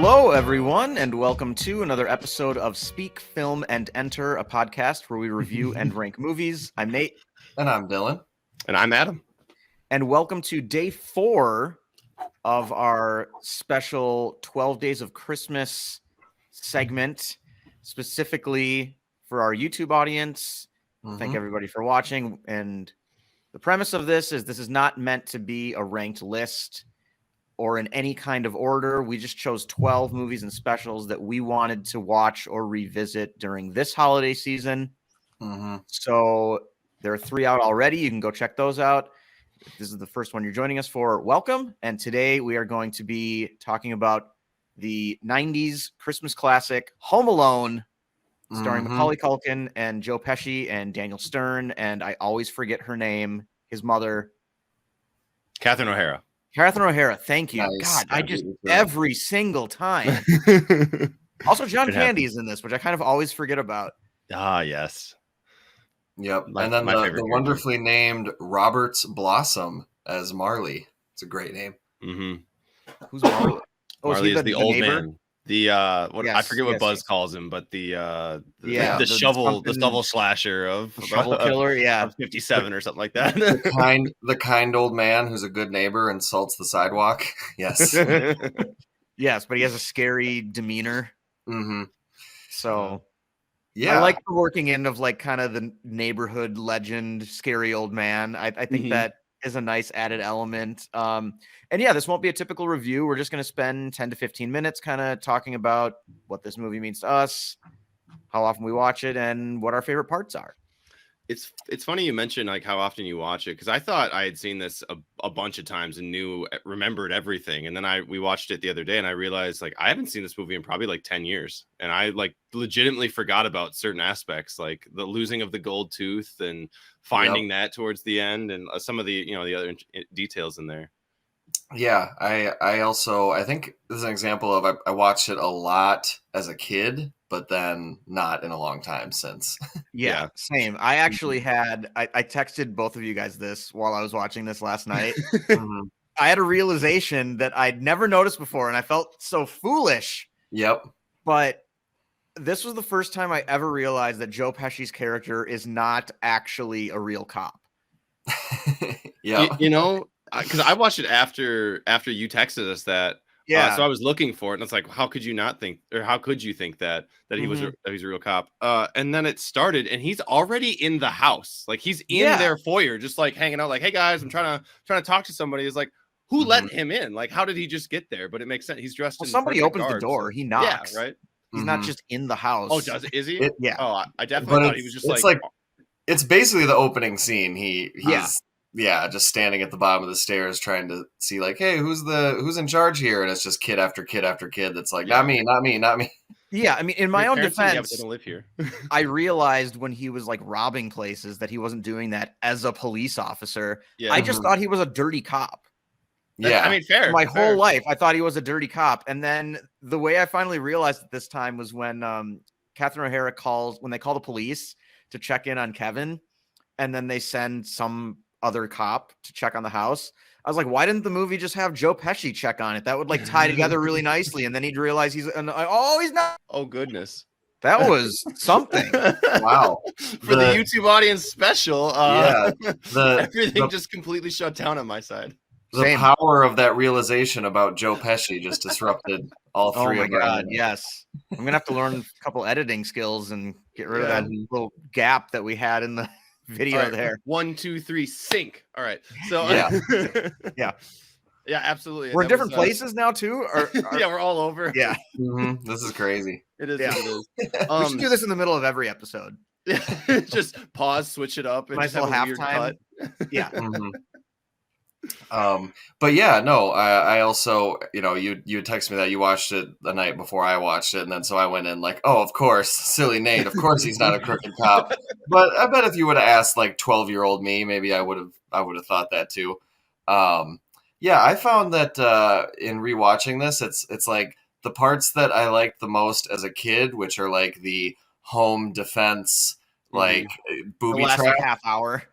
Hello, everyone, and welcome to another episode of Speak, Film, and Enter, a podcast where we review and rank movies. I'm Nate. And I'm Dylan. And I'm Adam. And welcome to day 4 of our special 12 Days of Christmas segment, specifically for our YouTube audience. Thank everybody for watching. And the premise of this is not meant to be a ranked list or in any kind of order. We just chose 12 movies and specials that we wanted to watch or revisit during this holiday season. So there are 3 out already. You can go check those out. If this is the first one you're joining us for, welcome. And today we are going to be talking about the 90s Christmas classic Home Alone, starring Macaulay Culkin and Joe Pesci and Daniel Stern. And I always forget her name, his mother. Catherine O'Hara. Catherine O'Hara, thank you. Nice. God, I just every single time. Also, John Candy is in this, which I kind of always forget about. Ah, yes. Yep. And then the wonderfully named Roberts Blossom as Marley. It's a great name. Who's Marley? Marley is the old neighbor? man. I forget what Buzz calls him, but the shovel slasher of shovel killer, of 57 or something like that. the kind old man who's a good neighbor and salts the sidewalk. Yes. Yes, but he has a scary demeanor. So yeah, I like the working in of like kind of the neighborhood legend, scary old man. I think that is a nice added element. And yeah, this won't be a typical review. We're just going to spend 10 to 15 minutes kind of talking about what this movie means to us, how often we watch it, and what our favorite parts are. It's funny you mentioned like how often you watch it, because I thought I had seen this a bunch of times and remembered everything, and then we watched it the other day and I realized like I haven't seen this movie in probably like 10 years, and I like legitimately forgot about certain aspects, like the losing of the gold tooth and finding that towards the end, and some of the the other details in there. Yeah, I think this is an example of I watched it a lot as a kid, but then not in a long time since. Yeah, same. I actually I texted both of you guys this while I was watching this last night. I had a realization that I'd never noticed before, and I felt so foolish. Yep. But this was the first time I ever realized that Joe Pesci's character is not actually a real cop. Yeah. Because I watched it after you texted us that. Yeah. So I was looking for it, and it's like, how could you not think, or how could you think that he was he's a real cop? And then it started, and he's already in the house, like he's in their foyer, just like hanging out, like, hey guys, I'm trying to talk to somebody. It's like, who let him in? Like, how did he just get there? But it makes sense. He's dressed. Well, somebody opens the door. He knocks. Yeah, right. He's not just in the house. Oh, is he? Yeah. Oh, I definitely thought he was just like it's basically the opening scene. He's just standing at the bottom of the stairs trying to see like, hey, who's in charge here? And it's just kid after kid after kid that's like, not me. Yeah, I mean, in my own defense, they don't live here. I realized when he was like robbing places that he wasn't doing that as a police officer. Yeah. I just thought he was a dirty cop. Yeah, I mean, fair. My whole life, I thought he was a dirty cop, and then the way I finally realized it this time was when Catherine O'Hara when they call the police to check in on Kevin, and then they send some other cop to check on the house. I was like, why didn't the movie just have Joe Pesci check on it? That would like tie together really nicely, and then he'd realize he's not. Oh goodness. That was something. Wow. For the YouTube audience special, everything just completely shut down on my side. The power of that realization about Joe Pesci just disrupted all three of them. Oh my God, yes. I'm going to have to learn a couple editing skills and get rid of that little gap that we had in the video there. 1, 2, 3, sync. All right. So yeah, absolutely. We're in different places now too. Yeah, we're all over. Yeah, this is crazy. It is. Yeah. It is. We should do this in the middle of every episode. Just pause, switch it up, and nice just have a weird cut. Yeah. But yeah, no, I also, you text me that you watched it the night before I watched it, and then so I went in like, oh, of course, silly Nate, of course he's not a crooked cop. But I bet if you would have asked like 12-year-old me, maybe I would have thought that too. Yeah, I found that in rewatching this, it's like the parts that I liked the most as a kid, which are like the home defense, like booby trap, half hour.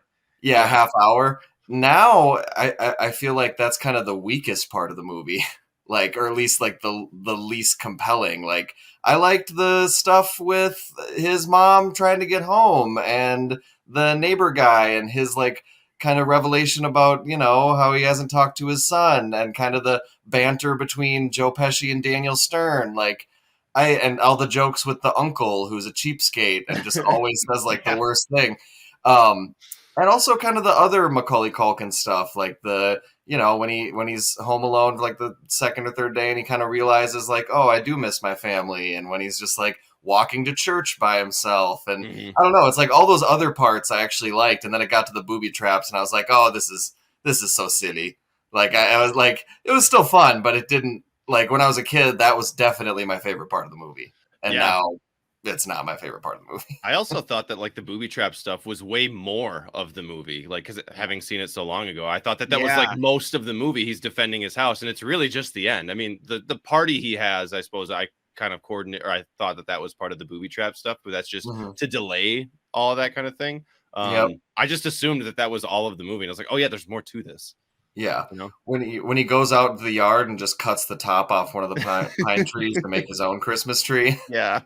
Yeah, half hour. Now I feel like that's kind of the weakest part of the movie. like, or at least like the least compelling. Like, I liked the stuff with his mom trying to get home and the neighbor guy and his like kind of revelation about, you know, how he hasn't talked to his son, and kind of the banter between Joe Pesci and Daniel Stern. Like, and all the jokes with the uncle who's a cheapskate and just always says like the worst thing. And also kind of the other Macaulay Culkin stuff, like the, you know, when he's home alone for like the second or third day and he kind of realizes like, oh, I do miss my family. And when he's just like walking to church by himself. And I don't know, it's like all those other parts I actually liked. And then it got to the booby traps and I was like, oh, this is so silly. Like, I was like, it was still fun, but it didn't, like, when I was a kid, that was definitely my favorite part of the movie. And now it's not my favorite part of the movie. I also thought that like the booby trap stuff was way more of the movie, like, because having seen it so long ago, I thought that was like most of the movie. He's defending his house, and it's really just the end. I mean, the party he has, I suppose I kind of coordinate, or I thought that was part of the booby trap stuff, but that's just to delay all of that kind of thing. I just assumed that was all of the movie, and I was like, oh yeah, there's more to this. Yeah, you know? When he goes out into the yard and just cuts the top off one of the pine trees to make his own Christmas tree. Yeah,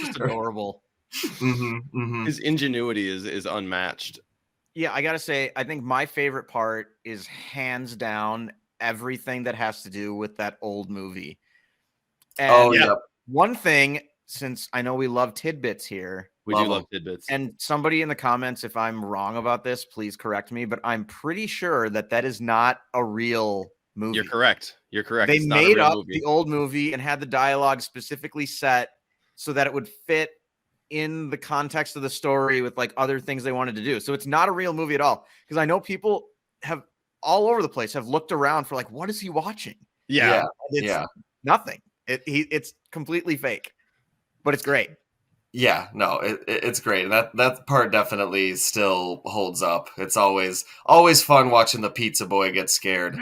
just adorable. His ingenuity is unmatched. Yeah, I gotta say, I think my favorite part is hands down everything that has to do with that old movie. And one thing, since I know we love tidbits here. We do love tidbits. And somebody in the comments, if I'm wrong about this, please correct me. But I'm pretty sure that is not a real movie. You're correct. They made up the old movie and had the dialogue specifically set so that it would fit in the context of the story with like other things they wanted to do. So it's not a real movie at all. Because I know people have all over the place have looked around for like, what is he watching? Yeah. It's nothing. It's completely fake, but it's great. Yeah, no, it's great. And that part definitely still holds up. It's always fun watching the pizza boy get scared.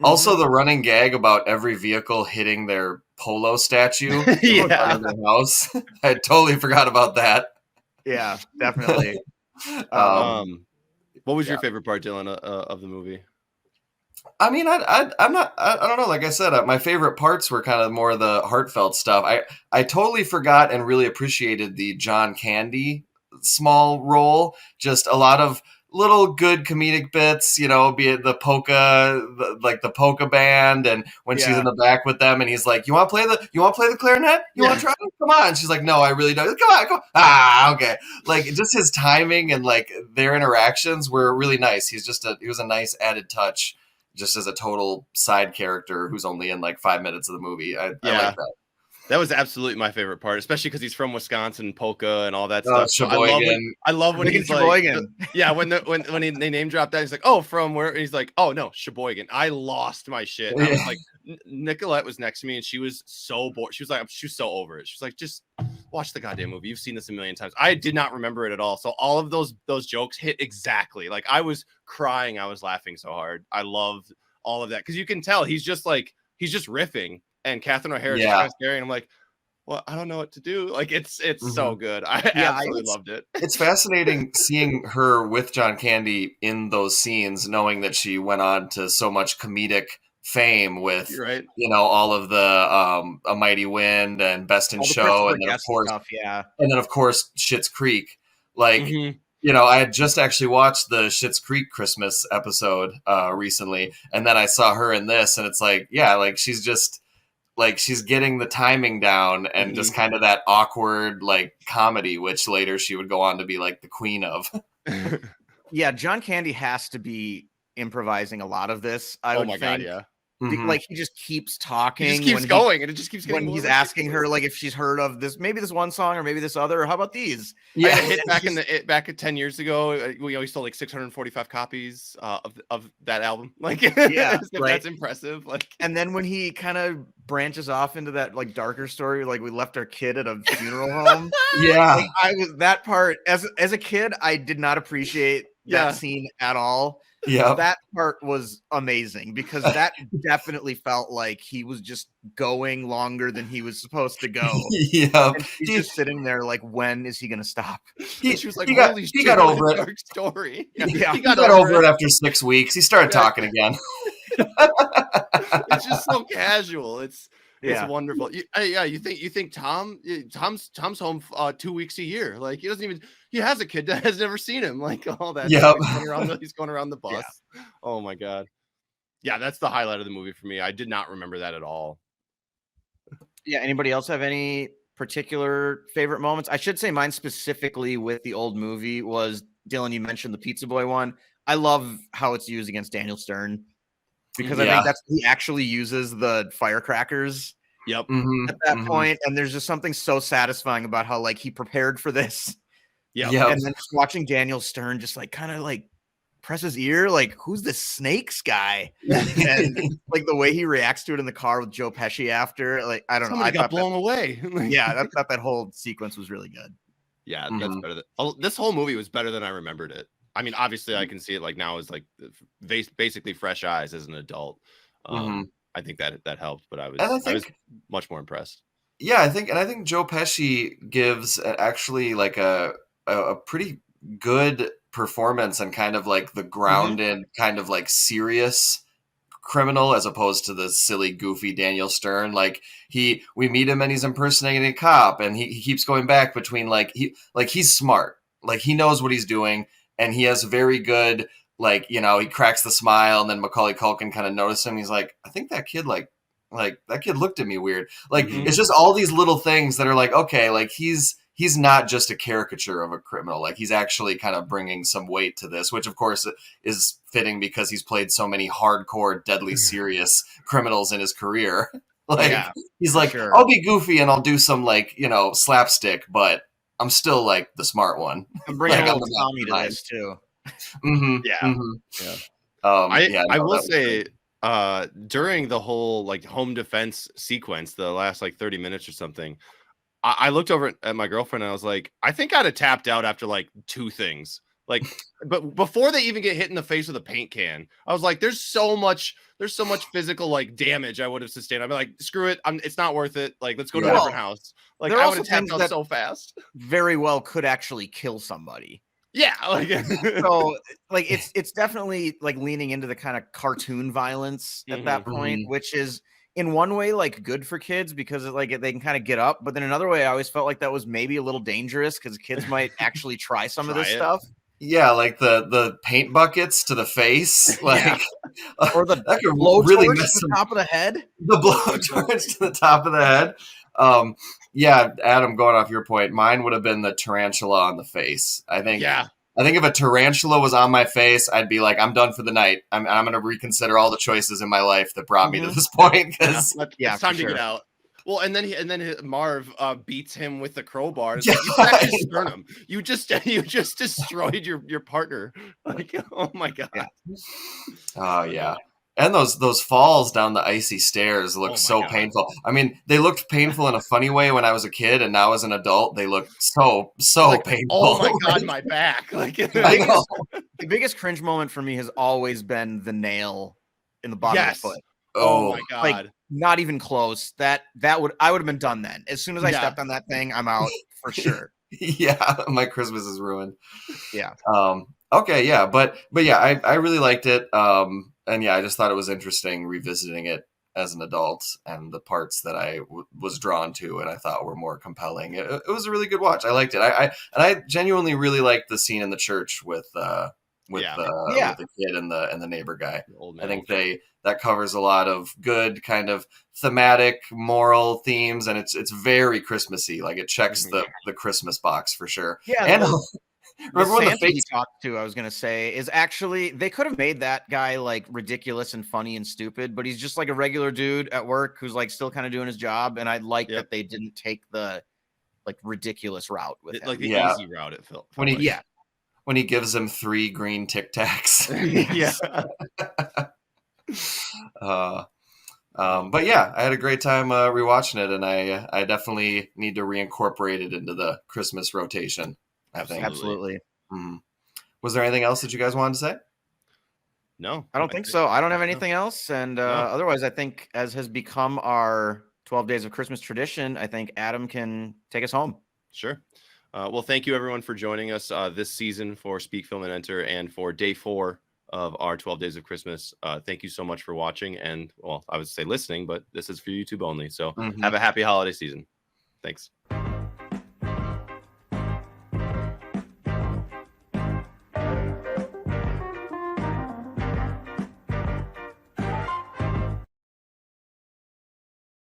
Also, the running gag about every vehicle hitting their polo statue in front of their house. I totally forgot about that. Yeah, definitely. What was your favorite part, Dylan, of the movie? I mean, I don't know. Like I said, my favorite parts were kind of more the heartfelt stuff. I totally forgot and really appreciated the John Candy small role. Just a lot of little good comedic bits, you know, be it the polka band, and when she's in the back with them, and he's like, "You want to play the clarinet? You want to try? Come on!" And she's like, "No, I really don't." Come on. Ah, okay. Like, just his timing and like their interactions were really nice. He was a nice added touch. Just as a total side character who's only in like 5 minutes of the movie. I like that. That was absolutely my favorite part, especially because he's from Wisconsin, polka and all that stuff. So I love when he's Sheboygan. Like, when they name dropped that, he's like, "Oh, from where?" And he's like, "Oh no, Sheboygan." I lost my shit. I was like, Nicolette was next to me, and she was so bored. She was so over it. She was like, "Just watch the goddamn movie. You've seen this a million times." I did not remember it at all. So all of those jokes hit exactly. Like, I was crying. I was laughing so hard. I loved all of that because you can tell he's just riffing. And Catherine O'Hara just kind of staring. I'm like, well, I don't know what to do. Like, it's so good. I absolutely loved it. It's fascinating seeing her with John Candy in those scenes, knowing that she went on to so much comedic fame with, you know, all of the A Mighty Wind and Best in Show, and then of course Schitt's Creek. Like, you know, I had just actually watched the Schitt's Creek Christmas episode recently, and then I saw her in this, and it's like, like she's getting the timing down, and just kind of that awkward like comedy, which later she would go on to be like the queen of. Yeah, John Candy has to be improvising a lot of this. I would think. God, yeah. Like, he just keeps talking. He just keeps going, and it just keeps getting when he's asking her like if she's heard of this, maybe this one song or maybe this other. Or how about these? Yeah, hit back 10 years ago, we sold like 645 copies of that album. Like, that's impressive. Like, and then when he kind of branches off into that like darker story, like we left our kid at a funeral home. Like, I was that part as a kid, I did not appreciate that scene at all. Yeah, that part was amazing because that definitely felt like he was just going longer than he was supposed to go. And he's just sitting there like, when is he going to stop? She was like, he got over it. Dark story. He got over it after 6 weeks. He started talking again. It's just so casual. It's Yeah. wonderful. You think Tom's home 2 weeks a year. Like he has a kid that has never seen him. Like all that Yep. stuff. He's going around the bus. Yeah. Oh my god. Yeah, that's the highlight of the movie for me. I did not remember that at all. Yeah. Anybody else have any particular favorite moments? I should say mine specifically with the old movie was, Dylan, you mentioned the Pizza Boy one. I love how it's used against Daniel Stern, because I think he actually uses the firecrackers Yep. at that point, and there's just something so satisfying about how like he prepared for this. Yep. And then just watching Daniel Stern just like kind of like press his ear, like, who's the Snakes guy? And like the way he reacts to it in the car with Joe Pesci after, like, I don't know. I got blown away. Yeah, that whole sequence was really good. Yeah, that's better. This whole movie was better than I remembered it. I mean, obviously, I can see it like now as like basically fresh eyes as an adult. I think that helped, but I was much more impressed. Yeah, I think Joe Pesci gives actually like a pretty good performance and kind of like the grounded, kind of like serious criminal, as opposed to the silly, goofy Daniel Stern. Like we meet him and he's impersonating a cop, and he keeps going back between he's smart, like he knows what he's doing, and he has very good, like, you know, he cracks the smile, and then Macaulay Culkin kind of noticed him. He's like, I think that kid like that kid looked at me weird. Like it's just all these little things that are like, okay, like he's not just a caricature of a criminal. Like he's actually kind of bringing some weight to this, which of course is fitting because he's played so many hardcore, deadly serious criminals in his career. He's like, sure, I'll be goofy and I'll do some like, you know, slapstick, but I'm still like the smart one. I'm bringing like, Tommy to this too. I will say, during the whole like home defense sequence, the last like 30 minutes or something, I looked over at my girlfriend and I was like, I think I'd have tapped out after like 2 things. Like, but before they even get hit in the face with a paint can, I was like, there's so much physical like damage I would have sustained. I'd be like, screw it, it's not worth it. Like, let's go to a different house. Like, I would have tapped out so fast. Very well could actually kill somebody. Yeah, like so like it's definitely like leaning into the kind of cartoon violence at that point, which is in one way like good for kids because like they can kind of get up, but then another way I always felt like that was maybe a little dangerous because kids might actually try some of this stuff. Yeah, like the paint buckets to the face, like or the that could really mess to the top of the head. The blowtorch to the top of the head. Yeah, Adam, going off your point, mine would have been the tarantula on the face. I think if a tarantula was on my face, I'd be like, I'm done for the night. I'm going to reconsider all the choices in my life that brought me to this point. Because it's time to get out. Well, and then Marv beats him with the crowbar. It's like, you practiced sternum. You just destroyed your partner. Like, oh my god. Oh yeah. And those falls down the icy stairs look so painful. I mean, they looked painful in a funny way when I was a kid, and now as an adult, they look so like, painful. Oh my god, my back! Like the biggest cringe moment for me has always been the nail in the bottom of the foot. Oh my god! Like, not even close. I would have been done then. As soon as I stepped on that thing, I'm out for sure. Yeah, my Christmas is ruined. Yeah. Okay. Yeah. But yeah, I really liked it. And yeah, I just thought it was interesting revisiting it as an adult and the parts that I was drawn to and I thought were more compelling. It was a really good watch. I liked it. I genuinely really liked the scene in the church with the kid and the neighbor guy. I think that covers a lot of good kind of thematic moral themes, and it's very Christmassy. Like it checks the Christmas box for sure. Yeah. And remember when the face he talked to, I was gonna say, is actually they could have made that guy like ridiculous and funny and stupid, but he's just like a regular dude at work who's like still kind of doing his job. And I like that they didn't take the like ridiculous route with him. Like the easy route. It felt when he gives him 3 green Tic Tacs. But yeah, I had a great time rewatching it, and I definitely need to reincorporate it into the Christmas rotation. I think absolutely. Was there anything else that you guys wanted to say? No, I don't think so. I don't have anything else, and otherwise, I think as has become our 12 Days of Christmas tradition, I think Adam can take us home. Sure. Well, thank you everyone for joining us this season for Speak, Film, and Enter, and for day 4 of our 12 Days of Christmas. Thank you so much for watching, and well, I would say listening, but this is for YouTube only. So have a happy holiday season. Thanks.